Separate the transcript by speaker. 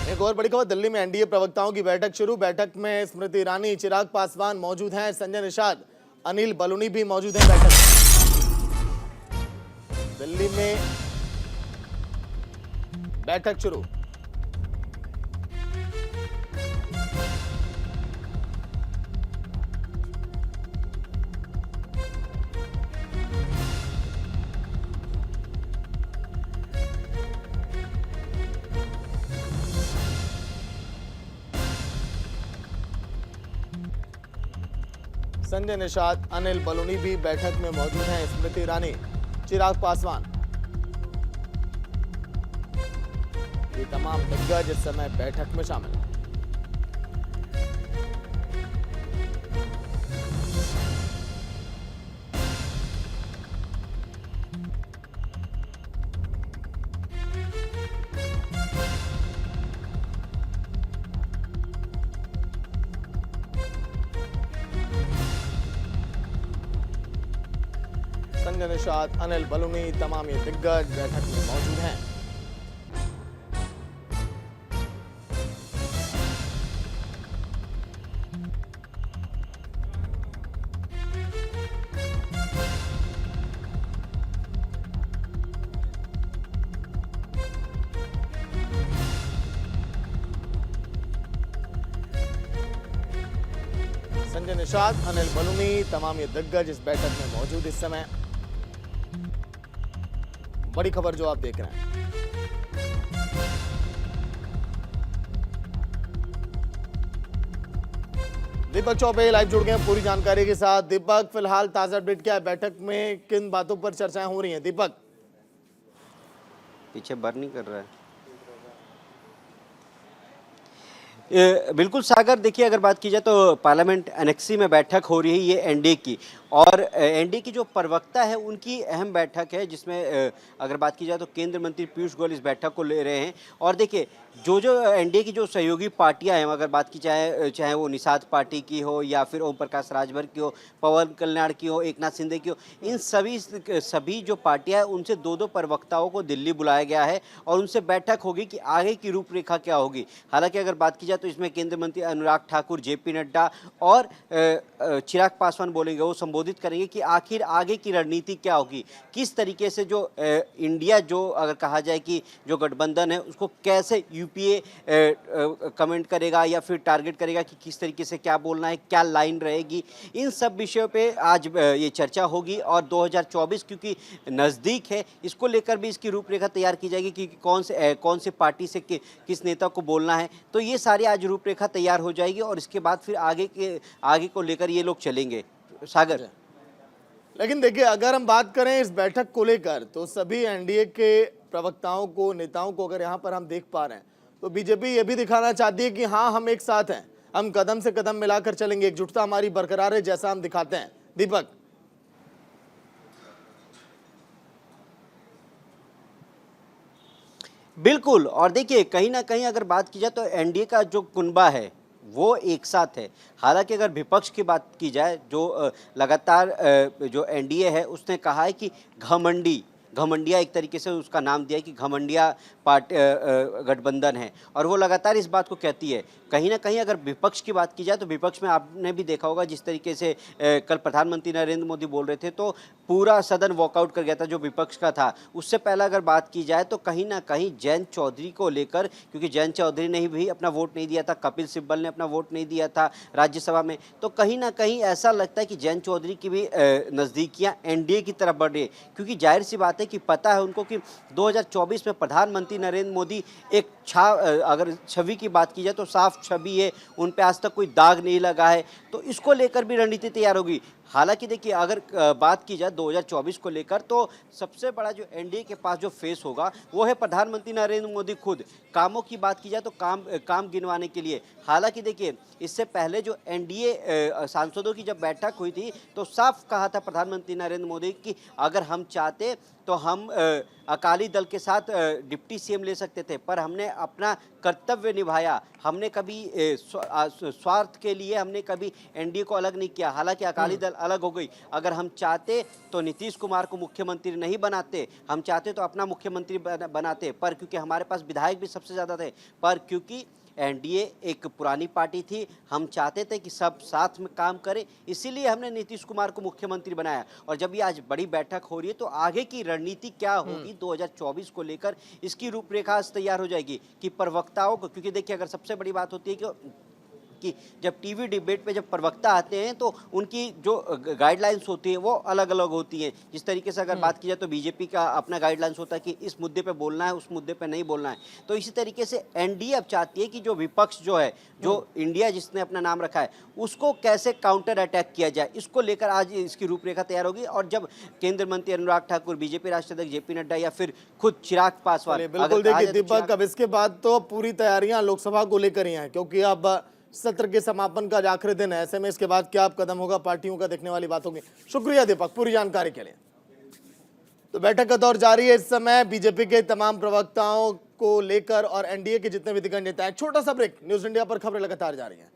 Speaker 1: एक और बड़ी खबर, दिल्ली में एनडीए प्रवक्ताओं की बैठक शुरू। बैठक में स्मृति ईरानी, चिराग पासवान मौजूद हैं, संजय निषाद, अनिल बलूनी भी मौजूद हैं बैठक में। दिल्ली में बैठक शुरू। संजय निषाद, अनिल बलूनी भी बैठक में मौजूद हैं, स्मृति ईरानी, चिराग पासवान, ये तमाम दिग्गज इस समय बैठक में शामिल हैं। संजय निषाद, अनिल बलूनी, तमाम ये दिग्गज बैठक में मौजूद हैं। संजय निषाद, अनिल बलूनी, तमाम ये दिग्गज इस बैठक में मौजूद इस समय। बड़ी खबर जो आप देख रहे हैं, दीपक चौबे लाइव जुड़ गए हैं पूरी जानकारी के साथ। दीपक, फिलहाल ताजा अपडेट क्या है, बैठक में किन बातों पर चर्चाएं हो रही हैं? दीपक,
Speaker 2: पीछे बर नहीं कर रहा है। बिल्कुल सागर, देखिए अगर बात की जाए तो पार्लियामेंट एनेक्सी में बैठक हो रही है ये एनडीए की, और एनडीए की जो प्रवक्ता है उनकी अहम बैठक है, जिसमें अगर बात की जाए तो केंद्रीय मंत्री पीयूष गोयल इस बैठक को ले रहे हैं। और देखिए जो जो एनडीए की जो सहयोगी पार्टियां हैं, अगर बात की जाए चाहे वो निषाद पार्टी की हो या फिर ओम प्रकाश राजभर की हो, पवन कल्याण की हो, एकनाथ शिंदे की हो, इन सभी जो पार्टियां हैं उनसे दो दो प्रवक्ताओं को दिल्ली बुलाया गया है और उनसे बैठक होगी कि आगे की रूपरेखा क्या होगी। हालांकि अगर बात की जाए तो इसमें केंद्रीय मंत्री अनुराग ठाकुर, जेपी नड्डा और चिराग पासवान बोलेंगे, वो संबोधित करेंगे कि आखिर आगे की रणनीति क्या होगी, किस तरीके से जो इंडिया जो अगर कहा जाए कि जो गठबंधन है उसको कैसे यूपीए कमेंट करेगा या फिर टारगेट करेगा कि किस तरीके से क्या बोलना है, क्या लाइन रहेगी। इन सब विषयों पे आज ये चर्चा होगी और 2024 क्योंकि नज़दीक है, इसको लेकर भी इसकी रूपरेखा तैयार की जाएगी कि कौन से पार्टी से किस नेता को बोलना है। तो ये सारी आज रूपरेखा तैयार हो जाएगी और इसके बाद फिर आगे को लेकर ये लोग चलेंगे। सागर,
Speaker 1: लेकिन देखिए अगर हम बात करें इस बैठक को लेकर तो सभी एनडीए के प्रवक्ताओं को, नेताओं को अगर यहाँ पर हम देख पा रहे हैं तो बीजेपी ये भी दिखाना चाहती है कि हाँ हम एक साथ हैं, हम कदम से कदम मिलाकर चलेंगे, एकजुटता हमारी बरकरार है, जैसा हम दिखाते हैं। दीपक,
Speaker 2: बिल्कुल। और देखिए कहीं ना कहीं अगर बात की जाए तो एनडीए का जो कुनबा है वो एक साथ है। हालांकि अगर विपक्ष की बात की जाए, जो लगातार जो एनडीए है उसने कहा है कि घमंडिया एक तरीके से उसका नाम दिया है कि घमंडिया गठबंधन है, और वो लगातार इस बात को कहती है। कहीं ना कहीं अगर विपक्ष की बात की जाए तो विपक्ष में आपने भी देखा होगा जिस तरीके से कल प्रधानमंत्री नरेंद्र मोदी बोल रहे थे तो पूरा सदन वॉकआउट कर गया था जो विपक्ष का था। उससे पहले अगर बात की जाए तो कहीं ना कहीं जयंत चौधरी को लेकर, क्योंकि जयंत चौधरी ने भी अपना वोट नहीं दिया था, कपिल सिब्बल ने अपना वोट नहीं दिया था राज्यसभा में, तो कहीं ना कहीं ऐसा लगता है कि जयंत चौधरी की भी नज़दीकियाँ एनडीए की तरफ बढ़ रही है, क्योंकि जाहिर सी बात है कि पता है उनको कि 2024 में प्रधानमंत्री नरेंद्र मोदी एक अगर छवि की बात की जाए तो साफ छवि है, उन पे आज तक कोई दाग नहीं लगा है, तो इसको लेकर भी रणनीति तैयार होगी। हालांकि देखिए अगर बात की जाए 2024 को लेकर तो सबसे बड़ा जो एनडीए के पास जो फेस होगा वो है प्रधानमंत्री नरेंद्र मोदी खुद। कामों की बात की जाए तो काम गिनवाने के लिए, हालांकि देखिए इससे पहले जो एनडीए सांसदों की जब बैठक हुई थी तो साफ कहा था प्रधानमंत्री नरेंद्र मोदी कि अगर हम चाहते तो हम अकाली दल के साथ डिप्टी सीएम ले सकते थे, पर हमने अपना कर्तव्य निभाया, हमने कभी स्वार्थ के लिए हमने कभी एनडीए को अलग नहीं किया। हालांकि अलग हो गई। अगर हम चाहते तो नीतीश कुमार को मुख्यमंत्री नहीं बनाते, हम चाहते तो अपना मुख्यमंत्री बनाते, पर क्योंकि हमारे पास विधायक भी सबसे ज़्यादा थे, पर क्योंकि एनडीए एक पुरानी पार्टी थी, हम चाहते थे कि सब साथ में काम करें, इसीलिए हमने नीतीश कुमार को मुख्यमंत्री बनाया। और जब ये आज बड़ी बैठक हो रही है तो आगे की रणनीति क्या होगी 2024 को लेकर, इसकी रूपरेखा आज तैयार हो जाएगी कि प्रवक्ताओं को, क्योंकि देखिए अगर सबसे बड़ी बात होती है कि जब टीवी डिबेट पे जब प्रवक्ता आते हैं तो उनकी जो गाइडलाइंस होती है वो अलग अलग होती हैं। जिस तरीके से अगर बात की जाए तो बीजेपी का अपना गाइडलाइंस होता है कि इस मुद्दे पे बोलना है, उस मुद्दे पे नहीं बोलना है। तो इसी तरीके से एनडीए अब चाहती है कि जो विपक्ष जो है, जो इंडिया जिसने अपना नाम रखा है, उसको कैसे काउंटर अटैक किया जाए, इसको लेकर आज इसकी रूपरेखा तैयार होगी। और जब केंद्रीय मंत्री अनुराग ठाकुर, बीजेपी राष्ट्रीय अध्यक्ष जेपी नड्डा या फिर खुद चिराग पासवान,
Speaker 1: बिल्कुल देखिए दीपक, अब इसके बाद तो पूरी तैयारियां लोकसभा को लेकर ही हैं, क्योंकि अब सत्र के समापन का आखिरी दिन है। ऐसे में इसके बाद क्या कदम होगा पार्टियों का, देखने वाली बात होगी। शुक्रिया दीपक पूरी जानकारी के लिए। तो बैठक का दौर जारी है इस समय बीजेपी के तमाम प्रवक्ताओं को लेकर और एनडीए के जितने भी दिग्गज नेता हैं। छोटा सा ब्रेक, न्यूज इंडिया पर खबरें लगातार जारी हैं।